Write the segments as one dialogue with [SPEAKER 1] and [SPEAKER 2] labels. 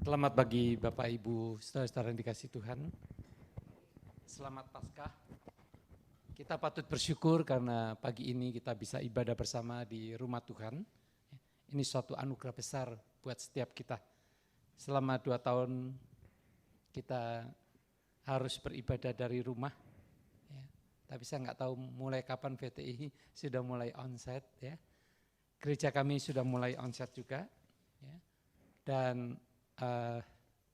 [SPEAKER 1] Selamat pagi Bapak Ibu, saudara-saudara yang dikasihi Tuhan. Selamat Paskah. Kita patut bersyukur karena pagi ini kita bisa ibadah bersama di rumah Tuhan. Ini suatu anugerah besar buat setiap kita. Selama 2 tahun kita harus beribadah dari rumah. Ya. Tapi saya nggak tahu mulai kapan VTI sudah mulai onsite. Ya. Gereja kami sudah mulai onsite juga. Ya. Dan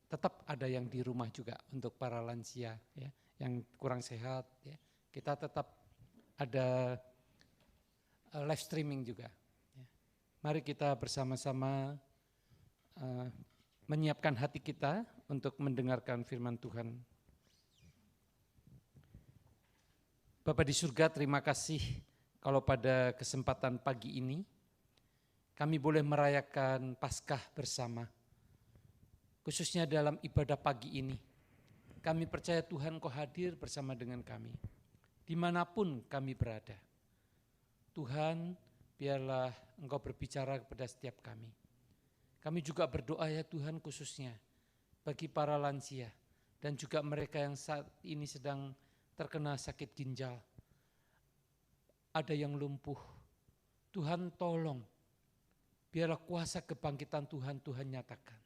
[SPEAKER 1] tetap ada yang di rumah juga untuk para lansia ya, yang kurang sehat ya. Kita tetap ada live streaming juga ya. Mari kita bersama-sama menyiapkan hati kita untuk mendengarkan firman Tuhan. Bapa di surga, terima kasih kalau pada kesempatan pagi ini kami boleh merayakan Paskah bersama. Khususnya dalam ibadah pagi ini, kami percaya Tuhan Kau hadir bersama dengan kami, dimanapun kami berada. Tuhan, biarlah Engkau berbicara kepada setiap kami. Kami juga berdoa ya Tuhan khususnya bagi para lansia dan juga mereka yang saat ini sedang terkena sakit ginjal. Ada yang lumpuh, Tuhan tolong, biarlah kuasa kebangkitan Tuhan nyatakan.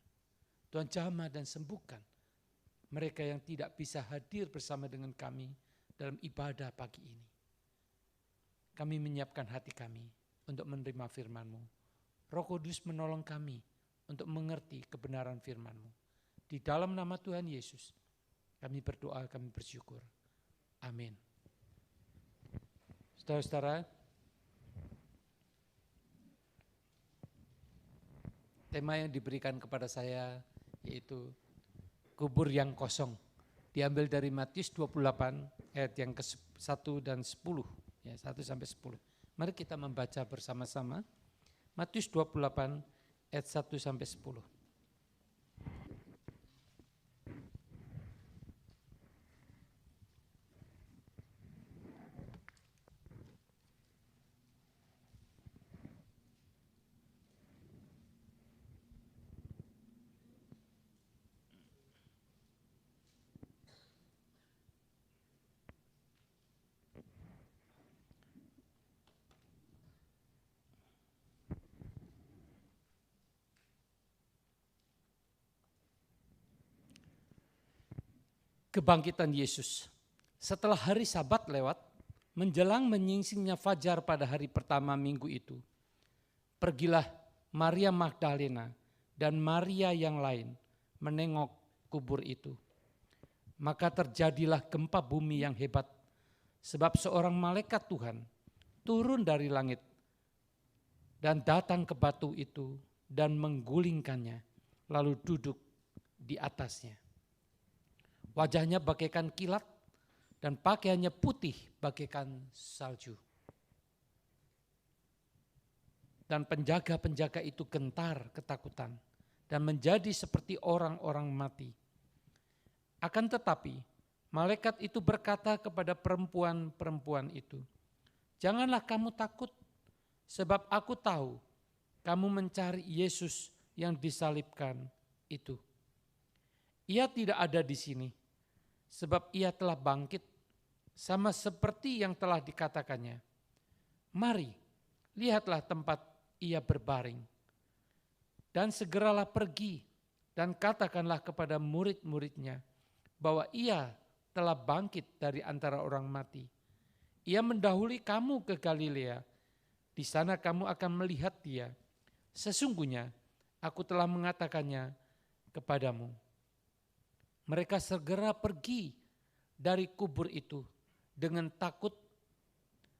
[SPEAKER 1] Tuhan jamah dan sembuhkan mereka yang tidak bisa hadir bersama dengan kami dalam ibadah pagi ini. Kami menyiapkan hati kami untuk menerima firman-Mu. Roh Kudus menolong kami untuk mengerti kebenaran firman-Mu. Di dalam nama Tuhan Yesus kami berdoa, kami bersyukur. Amin. Saudara-saudara, tema yang diberikan kepada saya yaitu kubur yang kosong. Diambil dari Matius 28 ayat yang ke-1 dan 10. Ya, 1 sampai 10. Mari kita membaca bersama-sama. Matius 28 ayat 1 sampai 10. Kebangkitan Yesus. Setelah hari Sabat lewat, menjelang menyingsingnya fajar pada hari pertama minggu itu, pergilah Maria Magdalena dan Maria yang lain menengok kubur itu. Maka terjadilah gempa bumi yang hebat, sebab seorang malaikat Tuhan turun dari langit dan datang ke batu itu dan menggulingkannya, lalu duduk di atasnya. Wajahnya bagaikan kilat dan pakaiannya putih bagaikan salju. Dan penjaga-penjaga itu gentar ketakutan dan menjadi seperti orang-orang mati. Akan tetapi malaikat itu berkata kepada perempuan-perempuan itu, "Janganlah kamu takut, sebab aku tahu kamu mencari Yesus yang disalibkan itu. Ia tidak ada di sini, sebab ia telah bangkit, sama seperti yang telah dikatakannya. Mari, lihatlah tempat ia berbaring. Dan segeralah pergi dan katakanlah kepada murid-muridnya bahwa ia telah bangkit dari antara orang mati. Ia mendahului kamu ke Galilea, di sana kamu akan melihat dia. Sesungguhnya aku telah mengatakannya kepadamu." Mereka segera pergi dari kubur itu dengan takut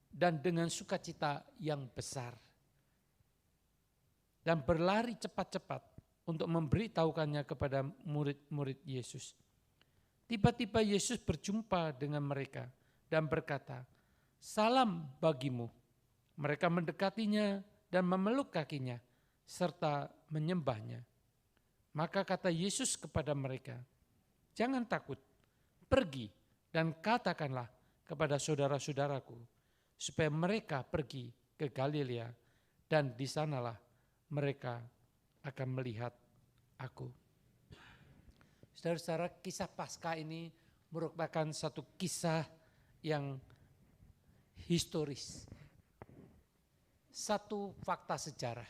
[SPEAKER 1] dan dengan sukacita yang besar. Dan berlari cepat-cepat untuk memberitahukannya kepada murid-murid Yesus. Tiba-tiba Yesus berjumpa dengan mereka dan berkata, "Salam bagimu." Mereka mendekatinya dan memeluk kakinya serta menyembahnya. Maka kata Yesus kepada mereka, "Jangan takut, pergi dan katakanlah kepada saudara-saudaraku supaya mereka pergi ke Galilea dan di sanalah mereka akan melihat aku." Saudara-saudara, kisah Paskah ini merupakan satu kisah yang historis. Satu fakta sejarah.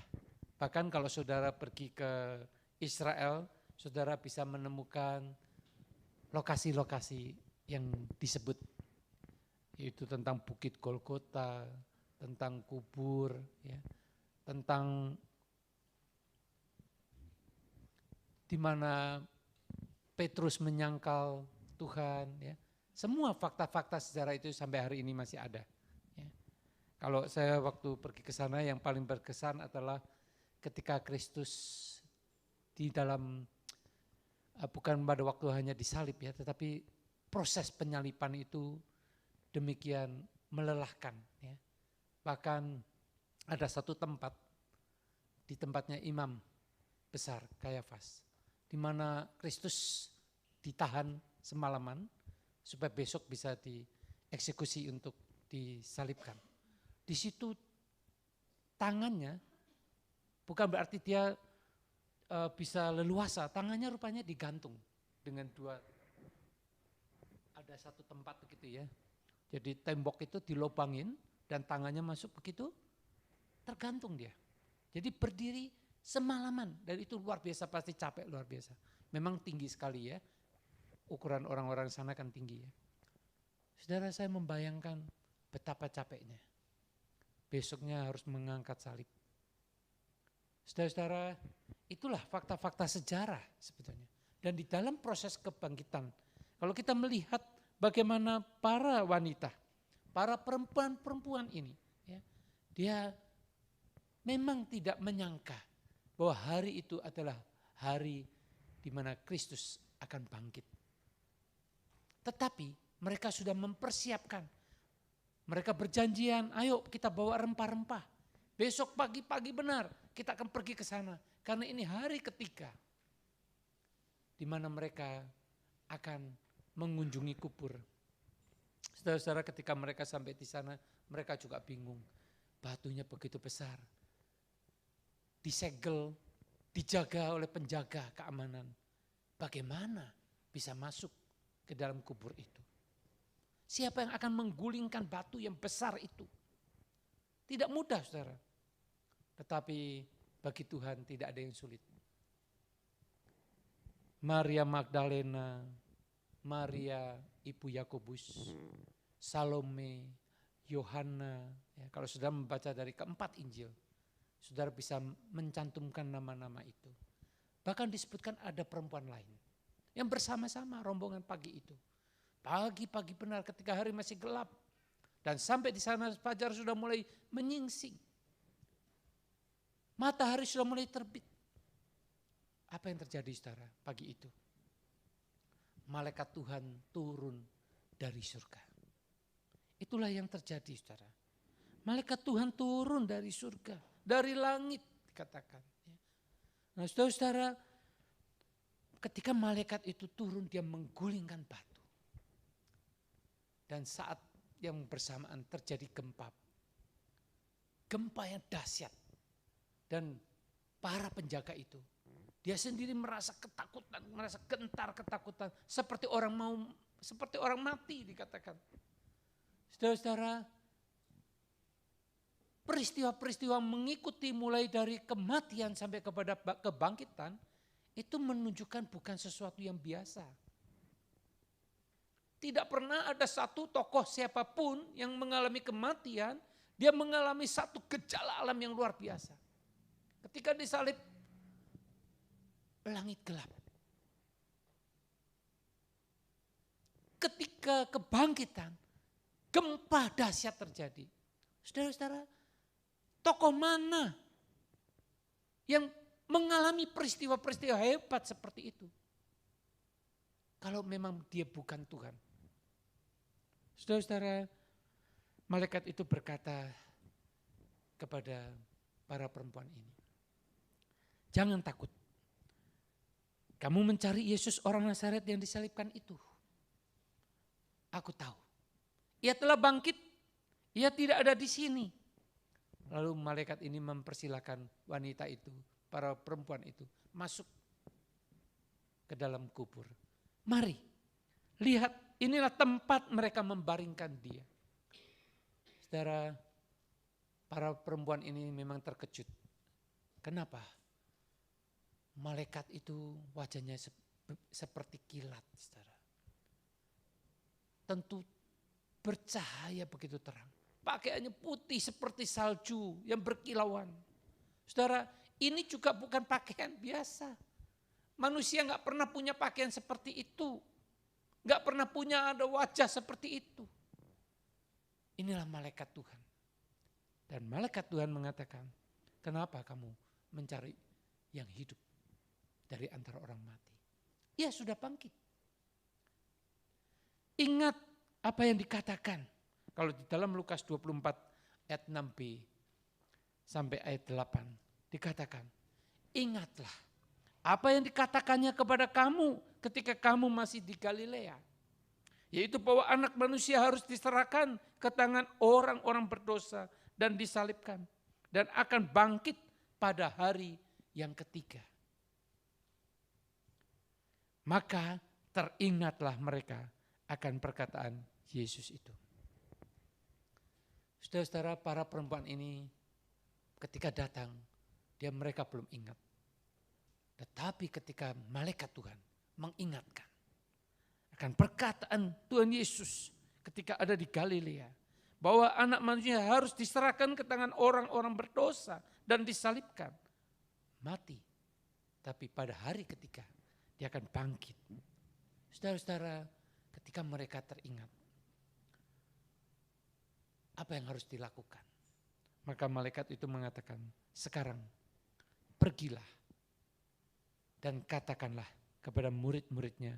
[SPEAKER 1] Bahkan kalau saudara pergi ke Israel, saudara bisa menemukan lokasi-lokasi yang disebut, yaitu tentang Bukit Golgota, tentang kubur, ya, tentang di mana Petrus menyangkal Tuhan. Ya. Semua fakta-fakta sejarah itu sampai hari ini masih ada. Ya. Kalau saya waktu pergi ke sana yang paling berkesan adalah ketika Kristus di dalam, bukan pada waktu hanya disalib ya, tetapi proses penyalipan itu demikian melelahkan. Ya. Bahkan ada satu tempat, di tempatnya imam besar Kayafas, di mana Kristus ditahan semalaman supaya besok bisa dieksekusi untuk disalibkan. Di situ tangannya, bukan berarti dia bisa leluasa, tangannya rupanya digantung dengan dua, ada satu tempat begitu ya. Jadi tembok itu dilobangin dan tangannya masuk begitu, tergantung dia. Jadi berdiri semalaman, dan itu luar biasa, pasti capek luar biasa. Memang tinggi sekali ya, ukuran orang-orang sana kan tinggi ya. Saudara, saya membayangkan betapa capeknya. Besoknya harus mengangkat salib. Saudara-saudara, itulah fakta-fakta sejarah sebetulnya. Dan di dalam proses kebangkitan, kalau kita melihat bagaimana para wanita, para perempuan-perempuan ini, ya, dia memang tidak menyangka bahwa hari itu adalah hari di mana Kristus akan bangkit. Tetapi mereka sudah mempersiapkan. Mereka berjanjian, ayo kita bawa rempah-rempah. Besok pagi-pagi benar kita akan pergi ke sana. Karena ini hari ketiga di mana mereka akan mengunjungi kubur. Saudara-saudara, ketika mereka sampai di sana, mereka juga bingung. Batunya begitu besar. Disegel, dijaga oleh penjaga keamanan. Bagaimana bisa masuk ke dalam kubur itu? Siapa yang akan menggulingkan batu yang besar itu? Tidak mudah, saudara. Tetapi bagi Tuhan tidak ada yang sulit. Maria Magdalena, Maria ibu Yakobus, Salome, Yohana. Ya, kalau saudara membaca dari keempat Injil, saudara bisa mencantumkan nama-nama itu. Bahkan disebutkan ada perempuan lain yang bersama-sama rombongan pagi itu. Pagi-pagi benar ketika hari masih gelap. Dan sampai di sana fajar sudah mulai menyingsing. Matahari sudah mulai terbit. Apa yang terjadi, saudara, pagi itu? Malaikat Tuhan turun dari surga. Itulah yang terjadi, saudara. Malaikat Tuhan turun dari surga, dari langit dikatakan. Nah, saudara-saudara, ketika malaikat itu turun, dia menggulingkan batu. Dan saat yang bersamaan terjadi gempa. Gempa yang dahsyat. Dan para penjaga itu, dia sendiri merasa ketakutan, merasa gentar ketakutan, seperti orang mati dikatakan. Saudara-saudara, peristiwa-peristiwa mengikuti mulai dari kematian sampai kepada kebangkitan, itu menunjukkan bukan sesuatu yang biasa. Tidak pernah ada satu tokoh siapapun yang mengalami kematian, dia mengalami satu gejala alam yang luar biasa. Ketika disalib, langit gelap. Ketika kebangkitan, gempa dahsyat terjadi. Saudara-saudara, tokoh mana yang mengalami peristiwa-peristiwa hebat seperti itu? Kalau memang dia bukan Tuhan. Saudara-saudara, malaikat itu berkata kepada para perempuan ini, jangan takut. Kamu mencari Yesus orang Nazaret yang disalibkan itu. Aku tahu. Ia telah bangkit. Ia tidak ada di sini. Lalu malaikat ini mempersilahkan wanita itu, para perempuan itu, masuk ke dalam kubur. Mari, lihat, inilah tempat mereka membaringkan dia. Saudara, para perempuan ini memang terkejut. Kenapa? Malaikat itu wajahnya seperti kilat, saudara. Tentu bercahaya begitu terang. Pakaiannya putih seperti salju yang berkilauan. Saudara, ini juga bukan pakaian biasa. Manusia gak pernah punya pakaian seperti itu. Gak pernah punya ada wajah seperti itu. Inilah malaikat Tuhan. Dan malaikat Tuhan mengatakan, kenapa kamu mencari yang hidup dari antara orang mati? Ia sudah bangkit. Ingat apa yang dikatakan. Kalau di dalam Lukas 24 ayat 6b sampai ayat 8 dikatakan, ingatlah apa yang dikatakannya kepada kamu ketika kamu masih di Galilea. Yaitu bahwa anak manusia harus diserahkan ke tangan orang-orang berdosa dan disalibkan. Dan akan bangkit pada hari yang ketiga. Maka teringatlah mereka akan perkataan Yesus itu. Saudara-saudara, para perempuan ini ketika datang, mereka belum ingat. Tetapi ketika malaikat Tuhan mengingatkan akan perkataan Tuhan Yesus ketika ada di Galilea, bahwa anak manusia harus diserahkan ke tangan orang-orang berdosa dan disalibkan, mati. Tapi pada hari ketiga dia akan bangkit. Saudara-saudara, ketika mereka teringat, apa yang harus dilakukan? Maka malaikat itu mengatakan, sekarang pergilah dan katakanlah kepada murid-muridnya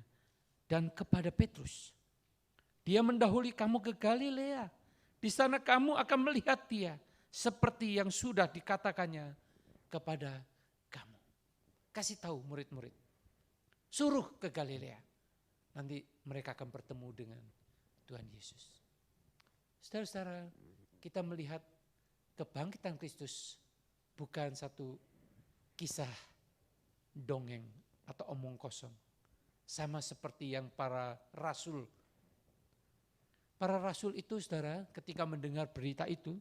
[SPEAKER 1] dan kepada Petrus. Dia mendahului kamu ke Galilea. Di sana kamu akan melihat dia seperti yang sudah dikatakannya kepada kamu. Kasih tahu murid-murid. Suruh ke Galilea. Nanti mereka akan bertemu dengan Tuhan Yesus. Saudara-saudara, kita melihat kebangkitan Kristus bukan satu kisah dongeng atau omong kosong. Sama seperti yang para rasul. Para rasul itu, saudara, ketika mendengar berita itu,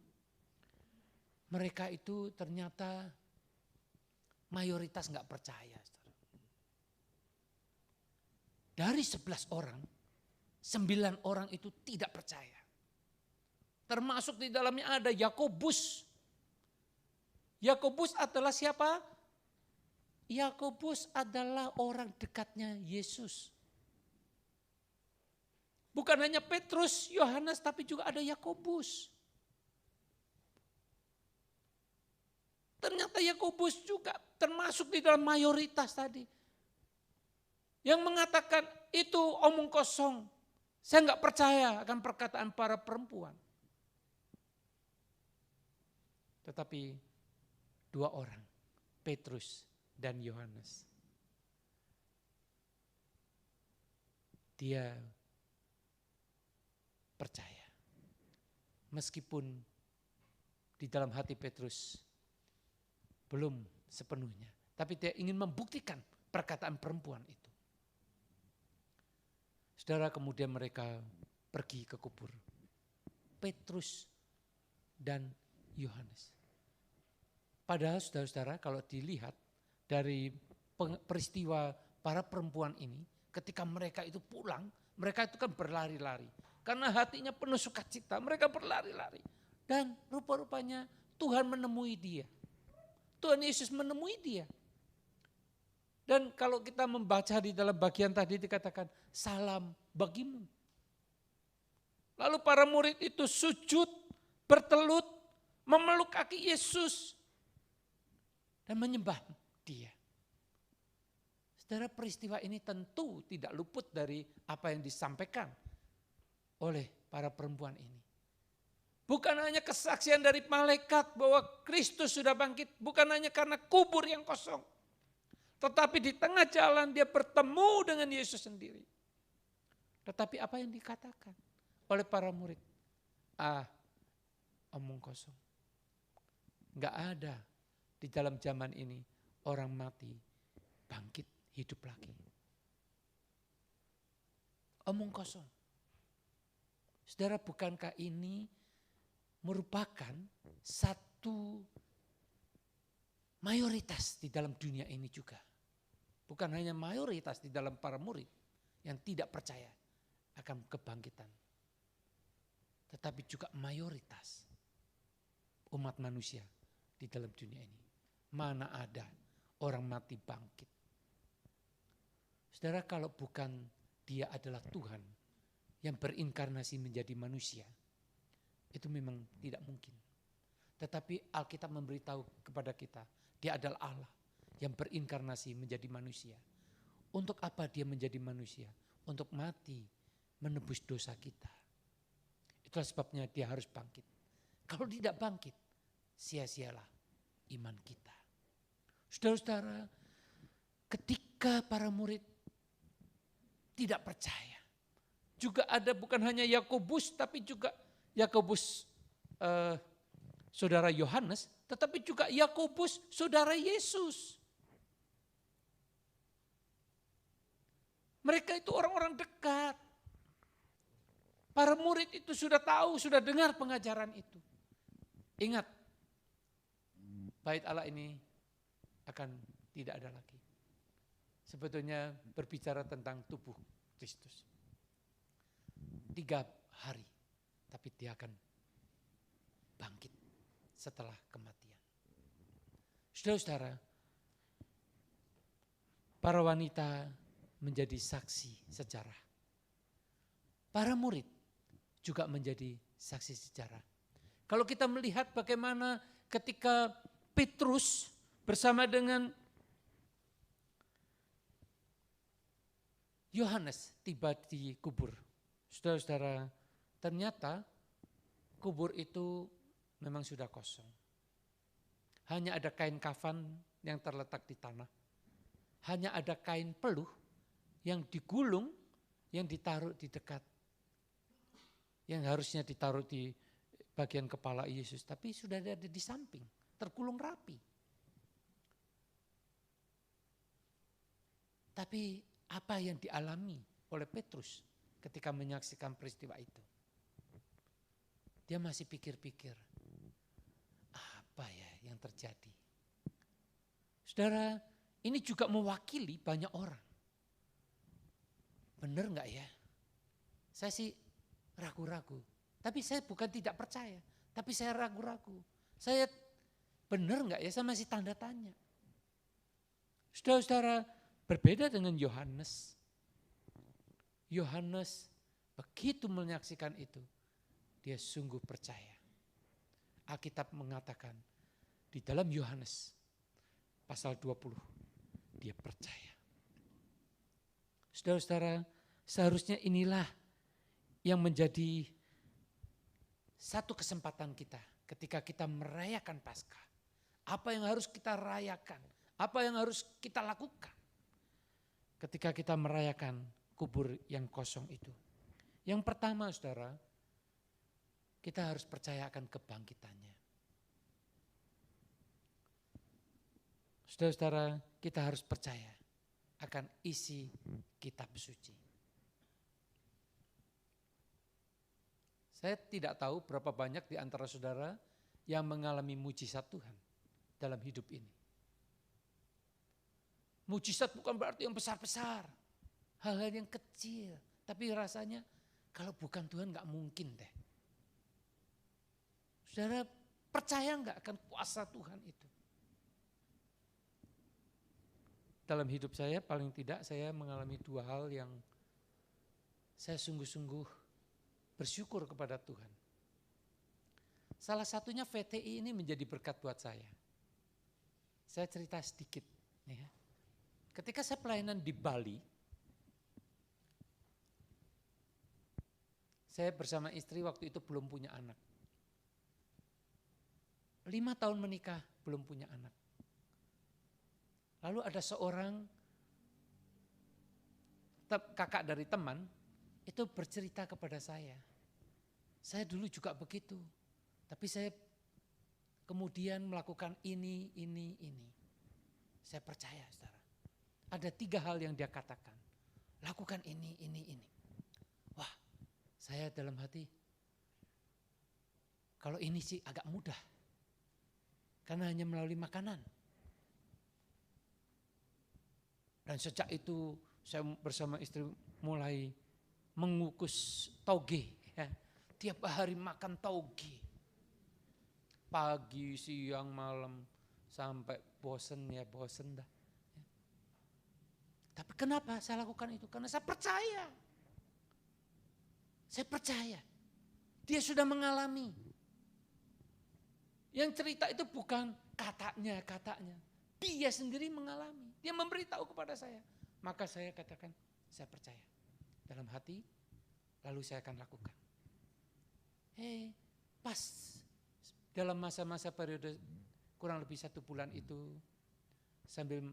[SPEAKER 1] mereka itu ternyata mayoritas gak percaya. Saudara. Dari 11 orang, 9 orang itu tidak percaya. Termasuk di dalamnya ada Yakobus. Yakobus adalah siapa? Yakobus adalah orang dekatnya Yesus. Bukan hanya Petrus, Yohanes, tapi juga ada Yakobus. Ternyata Yakobus juga termasuk di dalam mayoritas tadi. Yang mengatakan itu omong kosong. Saya enggak percaya akan perkataan para perempuan. Tetapi 2 orang, Petrus dan Yohanes. Dia percaya. Meskipun di dalam hati Petrus belum sepenuhnya. Tapi dia ingin membuktikan perkataan perempuan itu. Saudara, kemudian mereka pergi ke kubur. Petrus dan Yohanes. Padahal saudara-saudara, kalau dilihat dari peristiwa para perempuan ini, ketika mereka itu pulang, mereka itu kan berlari-lari. Karena hatinya penuh sukacita, mereka berlari-lari. Dan rupa-rupanya Tuhan menemui dia. Tuhan Yesus menemui dia. Dan kalau kita membaca di dalam bagian tadi dikatakan, salam bagimu. Lalu para murid itu sujud, bertelut, memeluk kaki Yesus. Dan menyembah dia. Saudara, peristiwa ini tentu tidak luput dari apa yang disampaikan oleh para perempuan ini. Bukan hanya kesaksian dari malaikat bahwa Kristus sudah bangkit. Bukan hanya karena kubur yang kosong. Tetapi di tengah jalan dia bertemu dengan Yesus sendiri. Tetapi apa yang dikatakan oleh para murid? Omong kosong. Enggak ada di dalam zaman ini orang mati bangkit hidup lagi. omong kosong. Saudara, bukankah ini merupakan satu mayoritas di dalam dunia ini juga? Bukan hanya mayoritas di dalam para murid yang tidak percaya akan kebangkitan, tetapi juga mayoritas umat manusia di dalam dunia ini. Mana ada orang mati bangkit. Saudara, kalau bukan Dia adalah Tuhan yang berinkarnasi menjadi manusia, itu memang tidak mungkin. Tetapi Alkitab memberitahu kepada kita, Dia adalah Allah yang berinkarnasi menjadi manusia. Untuk apa Dia menjadi manusia? Untuk mati, menebus dosa kita. Itulah sebabnya Dia harus bangkit. Kalau tidak bangkit, sia-sialah iman kita. Saudara-saudara, ketika para murid tidak percaya, juga ada bukan hanya Yakobus, tapi juga Yakobus saudara Yohanes, tetapi juga Yakobus saudara Yesus. Mereka itu orang-orang dekat. Para murid itu sudah tahu, sudah dengar pengajaran itu. Ingat, bait Allah ini akan tidak ada lagi. Sebetulnya berbicara tentang tubuh Kristus. 3 hari, tapi Dia akan bangkit setelah kematian. Saudara-saudara, para wanita menjadi saksi sejarah. Para murid juga menjadi saksi sejarah. Kalau kita melihat bagaimana ketika Petrus bersama dengan Yohanes tiba di kubur. Saudara-saudara, ternyata kubur itu memang sudah kosong. Hanya ada kain kafan yang terletak di tanah. Hanya ada kain peluh yang digulung, yang ditaruh di dekat, yang harusnya ditaruh di bagian kepala Yesus, tapi sudah ada di samping, tergulung rapi. Tapi apa yang dialami oleh Petrus ketika menyaksikan peristiwa itu? Dia masih pikir-pikir, apa ya yang terjadi? Saudara, ini juga mewakili banyak orang. Benar enggak ya? Saya sih ragu-ragu. Tapi saya bukan tidak percaya. Tapi saya ragu-ragu. Saya benar enggak ya? Saya masih tanda tanya. Saudara-saudara, berbeda dengan Yohanes. Yohanes begitu menyaksikan itu, dia sungguh percaya. Alkitab mengatakan di dalam Yohanes pasal 20, dia percaya. Saudara-saudara, seharusnya inilah yang menjadi satu kesempatan kita ketika kita merayakan Paskah. Apa yang harus kita rayakan? Apa yang harus kita lakukan ketika kita merayakan kubur yang kosong itu? Yang pertama, saudara, kita harus percaya akan kebangkitannya. Saudara-saudara, kita harus percaya akan isi kitab suci. Saya tidak tahu berapa banyak di antara saudara yang mengalami mujizat Tuhan dalam hidup ini. Mujizat bukan berarti yang besar-besar, hal-hal yang kecil, tapi rasanya kalau bukan Tuhan gak mungkin deh. Saudara percaya gak akan kuasa Tuhan itu? Dalam hidup saya paling tidak saya mengalami 2 hal yang saya sungguh-sungguh bersyukur kepada Tuhan. Salah satunya VTI ini menjadi berkat buat saya. Saya cerita sedikit. Ya. Ketika saya pelayanan di Bali, saya bersama istri waktu itu belum punya anak. 5 tahun menikah belum punya anak. Lalu ada seorang kakak dari teman itu bercerita kepada saya. Saya dulu juga begitu, tapi saya kemudian melakukan ini. Saya percaya, saudara. Ada 3 hal yang dia katakan. Lakukan ini. Saya dalam hati, kalau ini sih agak mudah. Karena hanya melalui makanan. Dan sejak itu saya bersama istri mulai mengukus toge. Ya. Tiap hari makan toge. Pagi, siang, malam, sampai bosen dah. Tapi kenapa saya lakukan itu? Karena saya percaya. Saya percaya. Dia sudah mengalami. Yang cerita itu bukan katanya. Dia sendiri mengalami. Dia memberitahu kepada saya. Maka saya katakan, saya percaya. Dalam hati, lalu saya akan lakukan. Pas dalam masa-masa periode kurang lebih 1 bulan itu, sambil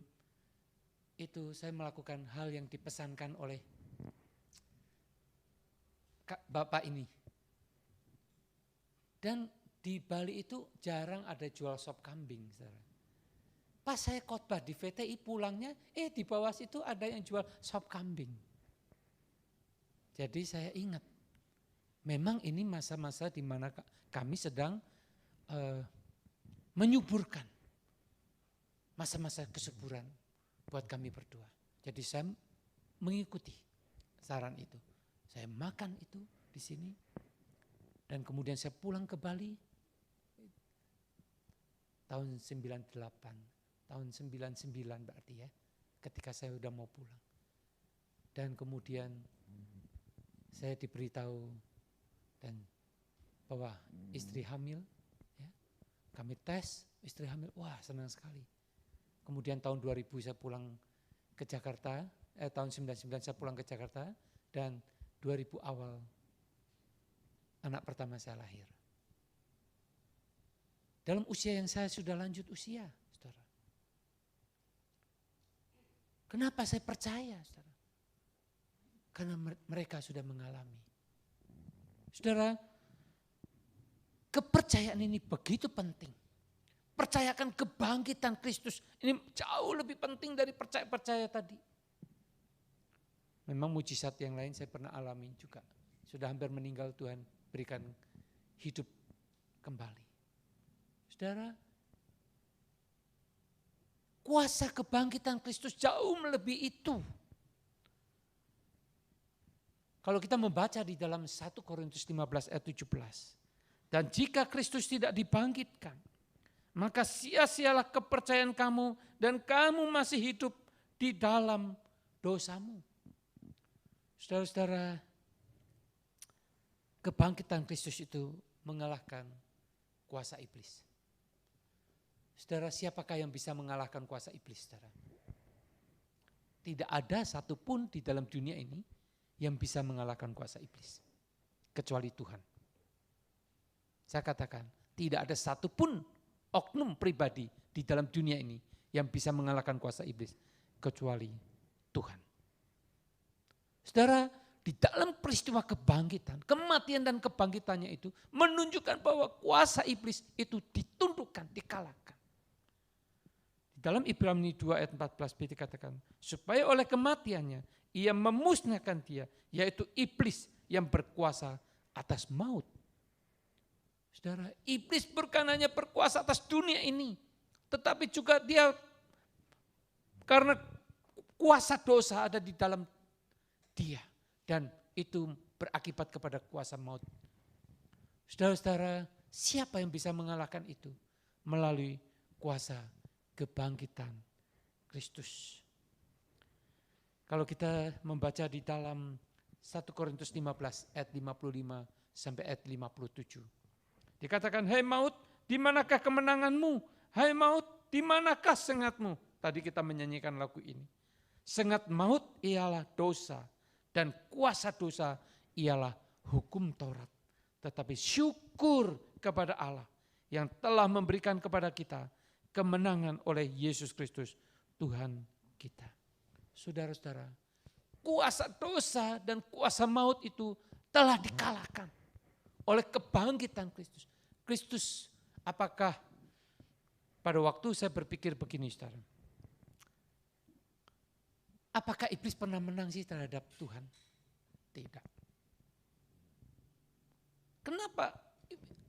[SPEAKER 1] itu saya melakukan hal yang dipesankan oleh Bapak ini. Dan di Bali itu jarang ada jual sop kambing. Saudara. Pas saya khotbah di VTI pulangnya, di bawah situ ada yang jual sop kambing. Jadi saya ingat, memang ini masa-masa di mana kami sedang menyuburkan masa-masa kesuburan buat kami berdua. Jadi saya mengikuti saran itu. Saya makan itu di sini dan kemudian saya pulang ke Bali tahun 98, tahun 99 berarti ya, ketika saya udah mau pulang. Dan kemudian saya diberitahu dan bahwa istri hamil, ya, kami tes istri hamil, wah senang sekali. Kemudian tahun 2000 saya pulang ke Jakarta, tahun 99 saya pulang ke Jakarta dan 2000 awal anak pertama saya lahir. Dalam usia yang saya sudah lanjut usia, saudara. Kenapa saya percaya, saudara? Karena mereka sudah mengalami. Saudara, kepercayaan ini begitu penting. Percayakan kebangkitan Kristus. Ini jauh lebih penting dari percaya tadi. Memang mujizat yang lain saya pernah alami juga. Sudah hampir meninggal, Tuhan berikan hidup kembali. Saudara, kuasa kebangkitan Kristus jauh melebihi itu. Kalau kita membaca di dalam 1 Korintus 15 ayat 17. Dan jika Kristus tidak dibangkitkan, maka sia-sialah kepercayaan kamu dan kamu masih hidup di dalam dosamu. Saudara-saudara, kebangkitan Kristus itu mengalahkan kuasa iblis. Saudara, siapakah yang bisa mengalahkan kuasa iblis, saudara? Tidak ada satupun di dalam dunia ini yang bisa mengalahkan kuasa iblis, kecuali Tuhan. Saya katakan, tidak ada satupun oknum pribadi di dalam dunia ini yang bisa mengalahkan kuasa iblis, kecuali Tuhan. Saudara, di dalam peristiwa kebangkitan, kematian dan kebangkitannya itu menunjukkan bahwa kuasa iblis itu ditundukkan, dikalahkan. Di dalam Ibrani 2 ayat 14b dikatakan, supaya oleh kematiannya ia memusnahkan dia, yaitu iblis yang berkuasa atas maut. Saudara, iblis bukan hanya berkuasa atas dunia ini, tetapi juga dia karena kuasa dosa ada di dalam dia. Dan itu berakibat kepada kuasa maut. Saudara-saudara, siapa yang bisa mengalahkan itu? Melalui kuasa kebangkitan Kristus. Kalau kita membaca di dalam 1 Korintus 15 ayat 55 sampai ayat 57. Dikatakan, hai maut, di manakah kemenanganmu? Hai maut, di manakah sengatmu? Tadi kita menyanyikan lagu ini. Sengat maut ialah dosa. Dan kuasa dosa ialah hukum Taurat. Tetapi syukur kepada Allah yang telah memberikan kepada kita kemenangan oleh Yesus Kristus Tuhan kita. Saudara-saudara, kuasa dosa dan kuasa maut itu telah dikalahkan oleh kebangkitan Kristus. Kristus, apakah pada waktu saya berpikir begini, saudara. Apakah iblis pernah menang sih terhadap Tuhan? Tidak. Kenapa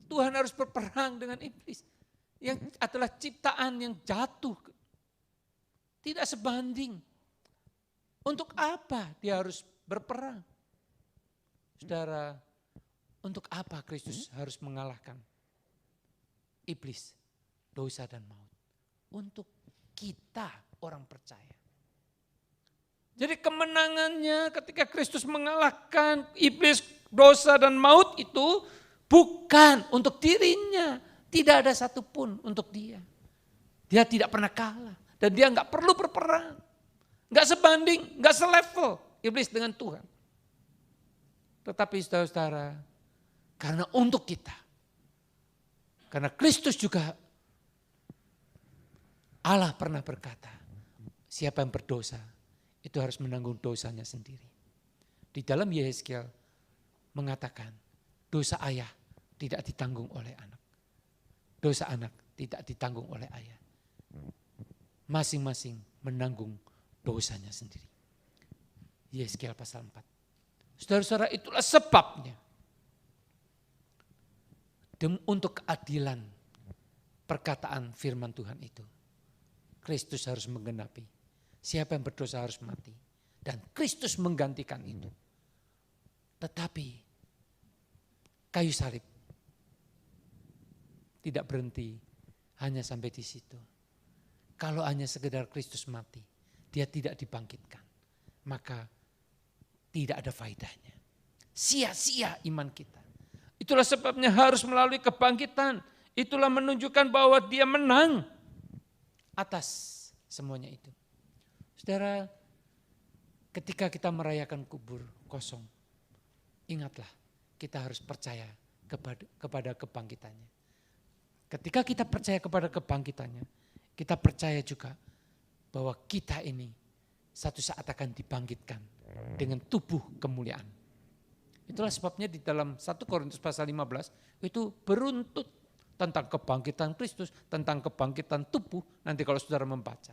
[SPEAKER 1] Tuhan harus berperang dengan iblis? Yang adalah ciptaan yang jatuh. Tidak sebanding. Untuk apa dia harus berperang? Saudara, untuk apa Kristus harus mengalahkan iblis, dosa dan maut? Untuk kita orang percaya. Jadi kemenangannya ketika Kristus mengalahkan iblis, dosa dan maut itu bukan untuk dirinya. Tidak ada satupun untuk dia. Dia tidak pernah kalah. Dan dia nggak perlu berperang. Nggak sebanding, nggak selevel iblis dengan Tuhan. Tetapi saudara-saudara, karena untuk kita. Karena Kristus juga, Allah pernah berkata, siapa yang berdosa, itu harus menanggung dosanya sendiri. Di dalam Yehezkiel mengatakan, dosa ayah tidak ditanggung oleh anak. Dosa anak tidak ditanggung oleh ayah. Masing-masing menanggung dosanya sendiri. Yehezkiel pasal 4. Saudara-saudara, itulah sebabnya. Untuk keadilan perkataan firman Tuhan itu. Kristus harus menggenapi. Siapa yang berdosa harus mati. Dan Kristus menggantikan itu. Tetapi kayu salib tidak berhenti hanya sampai di situ. Kalau hanya sekedar Kristus mati, dia tidak dibangkitkan. Maka tidak ada faedahnya. Sia-sia iman kita. Itulah sebabnya harus melalui kebangkitan. Itulah menunjukkan bahwa dia menang atas semuanya itu. Saudara, ketika kita merayakan kubur kosong, ingatlah kita harus percaya kepada kebangkitannya. Ketika kita percaya kepada kebangkitannya, kita percaya juga bahwa kita ini satu saat akan dibangkitkan dengan tubuh kemuliaan. Itulah sebabnya di dalam 1 Korintus pasal 15 itu beruntut tentang kebangkitan Kristus, tentang kebangkitan tubuh, nanti kalau saudara membaca.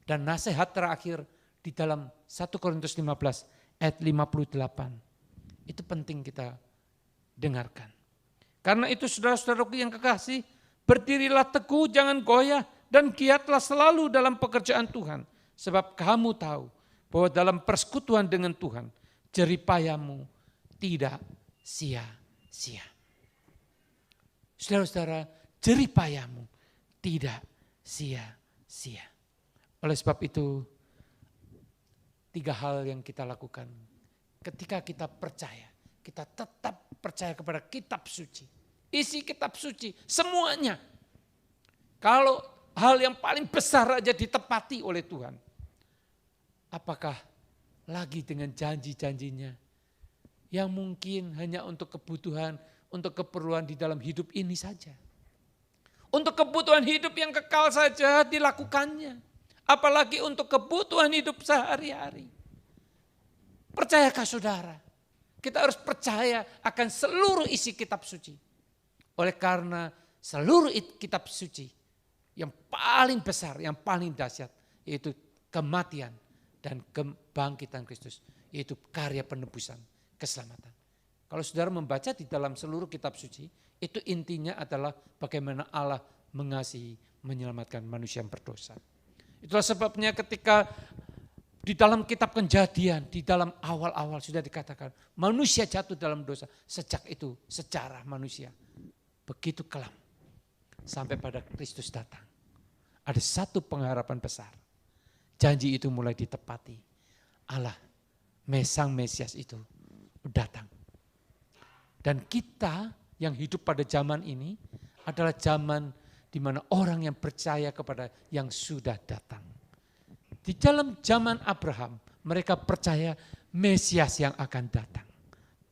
[SPEAKER 1] Dan nasihat terakhir di dalam 1 Korintus 15 ayat 58, itu penting kita dengarkan. Karena itu saudara-saudaraku yang kekasih, berdirilah teguh, jangan goyah, dan giatlah selalu dalam pekerjaan Tuhan. Sebab kamu tahu bahwa dalam persekutuan dengan Tuhan, jeripayamu tidak sia-sia. Saudara-saudara, jeripayamu tidak sia-sia. Oleh sebab itu, 3 hal yang kita lakukan. Ketika kita percaya, kita tetap percaya kepada kitab suci. Isi kitab suci, semuanya. Kalau hal yang paling besar aja ditepati oleh Tuhan. Apakah lagi dengan janji-janjinya yang mungkin hanya untuk kebutuhan, untuk keperluan di dalam hidup ini saja. Untuk kebutuhan hidup yang kekal saja dilakukannya. Apalagi untuk kebutuhan hidup sehari-hari. Percayakah saudara? Kita harus percaya akan seluruh isi kitab suci. Oleh karena seluruh kitab suci yang paling besar, yang paling dahsyat, yaitu kematian dan kebangkitan Kristus, yaitu karya penebusan, keselamatan. Kalau saudara membaca di dalam seluruh kitab suci, itu intinya adalah bagaimana Allah mengasihi, menyelamatkan manusia yang berdosa. Itulah sebabnya ketika di dalam kitab Kejadian, di dalam awal-awal sudah dikatakan, manusia jatuh dalam dosa. Sejak itu sejarah manusia begitu kelam sampai pada Kristus datang. Ada satu pengharapan besar. Janji itu mulai ditepati. Allah, Sang Mesias itu datang. Dan kita yang hidup pada zaman ini adalah zaman di mana orang yang percaya kepada yang sudah datang. Di dalam zaman Abraham, mereka percaya Mesias yang akan datang.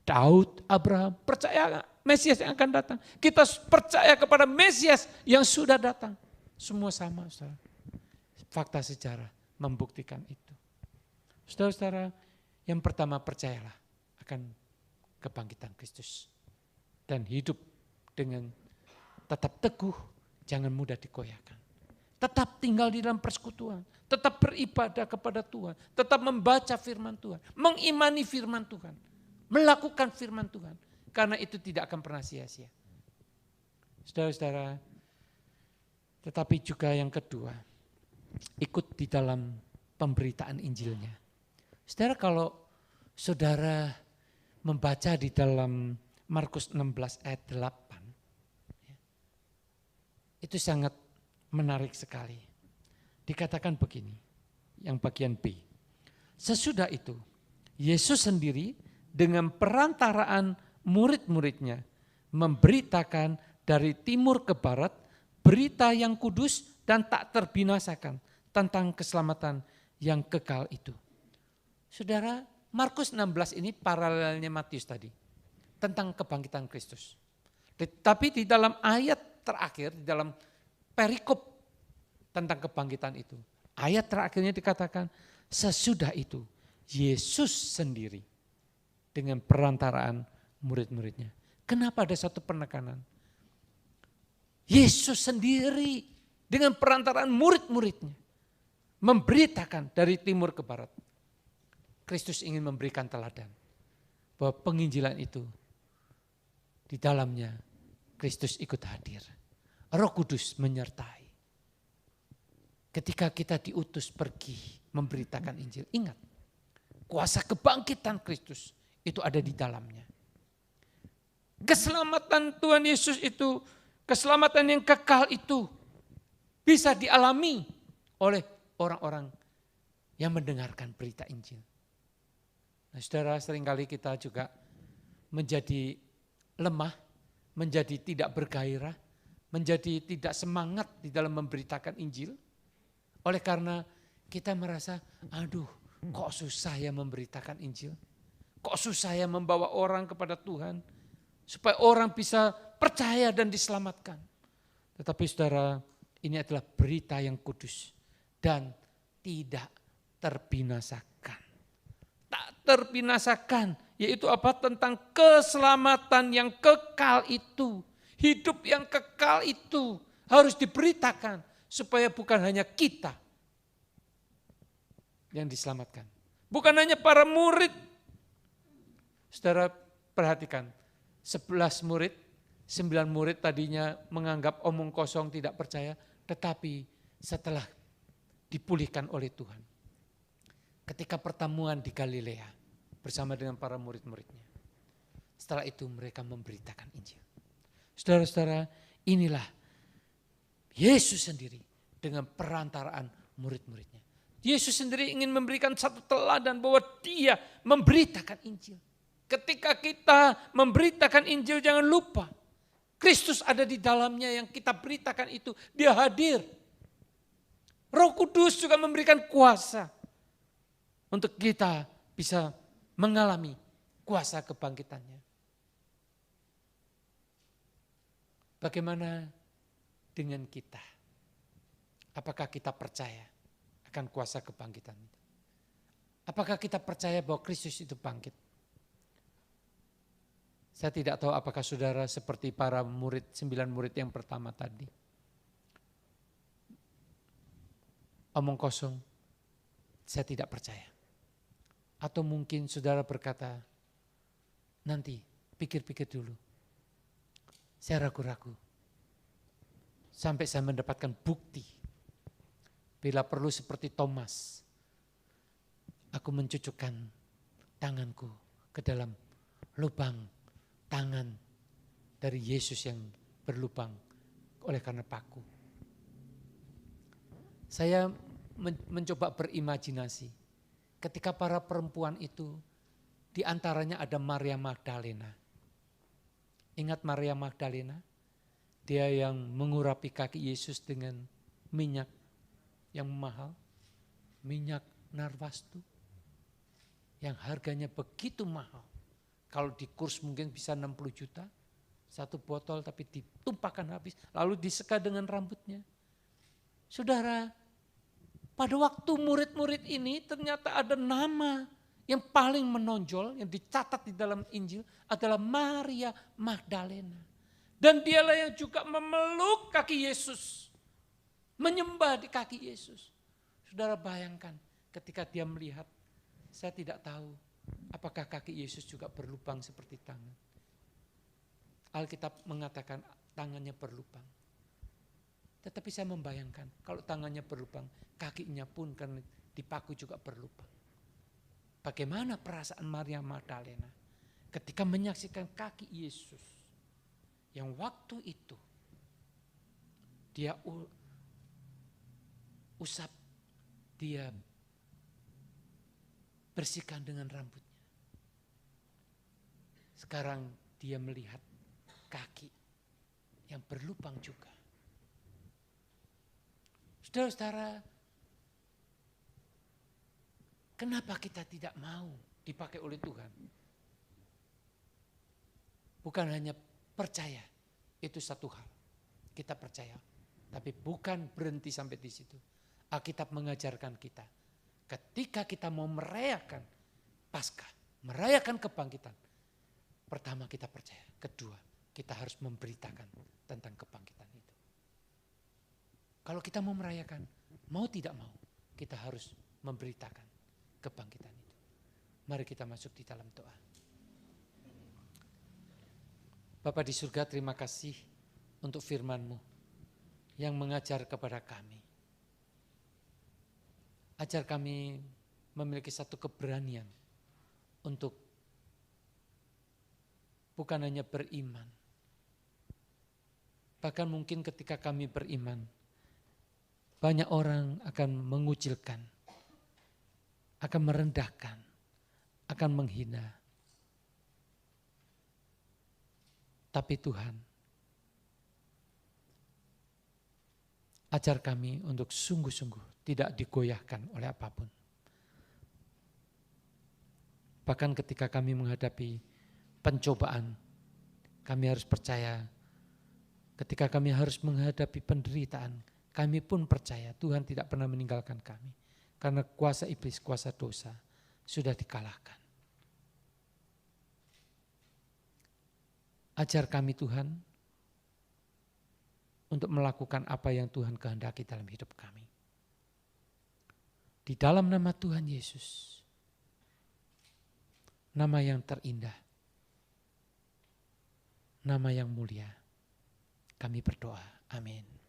[SPEAKER 1] Daud, Abraham percaya Mesias yang akan datang. Kita percaya kepada Mesias yang sudah datang. Semua sama, saudara. Fakta sejarah membuktikan itu. Saudara-saudara, yang pertama percayalah akan kebangkitan Kristus. Dan hidup dengan tetap teguh, jangan mudah digoyahkan. Tetap tinggal di dalam persekutuan, tetap beribadah kepada Tuhan, tetap membaca firman Tuhan, mengimani firman Tuhan, melakukan firman Tuhan. karena itu tidak akan pernah sia-sia. Saudara-saudara, tetapi juga yang kedua, ikut di dalam pemberitaan Injilnya. Saudara, kalau saudara membaca di dalam Markus 16 ayat 8, itu sangat menarik sekali. Dikatakan begini, yang bagian B. Sesudah itu, Yesus sendiri dengan perantaraan murid-muridnya memberitakan dari timur ke barat berita yang kudus dan tak terbinasakan tentang keselamatan yang kekal itu. Saudara, Markus 16 ini paralelnya Matius tadi, tentang kebangkitan Kristus. Tapi di dalam ayat terakhir, di dalam perikop tentang kebangkitan itu, ayat terakhirnya dikatakan, sesudah itu Yesus sendiri dengan perantaraan murid-muridnya. Kenapa ada satu penekanan? Yesus sendiri dengan perantaraan murid-muridnya memberitakan dari timur ke barat. Kristus ingin memberikan teladan bahwa penginjilan itu di dalamnya Kristus ikut hadir. Roh Kudus menyertai. Ketika kita diutus pergi memberitakan Injil, ingat kuasa kebangkitan Kristus itu ada di dalamnya. Keselamatan Tuhan Yesus itu, keselamatan yang kekal itu bisa dialami oleh orang-orang yang mendengarkan berita Injil. Nah, saudara, seringkali kita juga menjadi lemah, menjadi tidak bergairah, menjadi tidak semangat di dalam memberitakan Injil. Oleh karena kita merasa, aduh kok susah ya memberitakan Injil. Kok susah ya membawa orang kepada Tuhan. Supaya orang bisa percaya dan diselamatkan. Tetapi saudara, ini adalah berita yang kudus dan tidak terbinasakan. Tak terbinasakan, yaitu apa? Tentang keselamatan yang kekal itu. Hidup yang kekal itu harus diberitakan supaya bukan hanya kita yang diselamatkan. Bukan hanya para murid. Saudara perhatikan, 11 murid, 9 murid tadinya menganggap omong kosong tidak percaya, tetapi setelah dipulihkan oleh Tuhan. Ketika pertemuan di Galilea bersama dengan para murid-muridnya. Setelah itu mereka memberitakan Injil. Saudara-saudara, inilah Yesus sendiri dengan perantaraan murid-muridnya. Yesus sendiri ingin memberikan satu teladan bahwa dia memberitakan Injil. Ketika kita memberitakan Injil, jangan lupa Kristus ada di dalamnya, yang kita beritakan itu, dia hadir. Roh Kudus juga memberikan kuasa untuk kita bisa mengalami kuasa kebangkitannya. Bagaimana dengan kita? Apakah kita percaya akan kuasa kebangkitan itu? Apakah kita percaya bahwa Kristus itu bangkit? Saya tidak tahu apakah saudara seperti para murid, 9 murid yang pertama tadi. Omong kosong, saya tidak percaya. Atau mungkin saudara berkata, nanti pikir-pikir dulu. Saya ragu-ragu. Sampai saya mendapatkan bukti. Bila perlu seperti Thomas, aku mencucukkan tanganku ke dalam lubang tangan dari Yesus yang berlubang oleh karena paku. Saya mencoba berimajinasi ketika para perempuan itu, di antaranya ada Maria Magdalena. Ingat Maria Magdalena? Dia yang mengurapi kaki Yesus dengan minyak yang mahal, minyak narwastu, yang harganya begitu mahal. Kalau di kurs mungkin bisa 60 juta, satu botol tapi ditumpahkan habis, lalu diseka dengan rambutnya. Saudara, pada waktu murid-murid ini ternyata ada nama yang paling menonjol, yang dicatat di dalam Injil adalah Maria Magdalena. Dan dialah yang juga memeluk kaki Yesus, menyembah di kaki Yesus. Saudara bayangkan ketika dia melihat, saya tidak tahu apakah kaki Yesus juga berlubang seperti tangan. Alkitab mengatakan tangannya berlubang. Tetapi saya membayangkan kalau tangannya berlubang, kakinya pun kan dipaku juga berlubang. Bagaimana perasaan Maria Magdalena ketika menyaksikan kaki Yesus yang waktu itu dia usap, dia bersihkan dengan rambutnya. Sekarang dia melihat kaki yang berlubang juga. Saudara-saudara, kenapa kita tidak mau dipakai oleh Tuhan? Bukan hanya percaya, itu satu hal. Kita percaya, tapi bukan berhenti sampai di situ. Alkitab mengajarkan kita, ketika kita mau merayakan Paskah, merayakan kebangkitan, pertama kita percaya, kedua kita harus memberitakan tentang kebangkitan itu. Kalau kita mau merayakan, mau tidak mau, kita harus memberitakan kebangkitan itu. Mari kita masuk di dalam doa. Bapa di surga, terima kasih untuk firman-Mu yang mengajar kepada kami. Ajar kami memiliki satu keberanian untuk bukan hanya beriman. Bahkan mungkin ketika kami beriman, banyak orang akan mengucilkan, akan merendahkan, akan menghina. Tapi Tuhan, ajar kami untuk sungguh-sungguh tidak digoyahkan oleh apapun. Bahkan ketika kami menghadapi pencobaan, kami harus percaya. Ketika kami harus menghadapi penderitaan, kami pun percaya Tuhan tidak pernah meninggalkan kami. Karena kuasa iblis, kuasa dosa sudah dikalahkan. Ajar kami Tuhan untuk melakukan apa yang Tuhan kehendaki dalam hidup kami. Di dalam nama Tuhan Yesus, nama yang terindah, nama yang mulia, kami berdoa. Amin.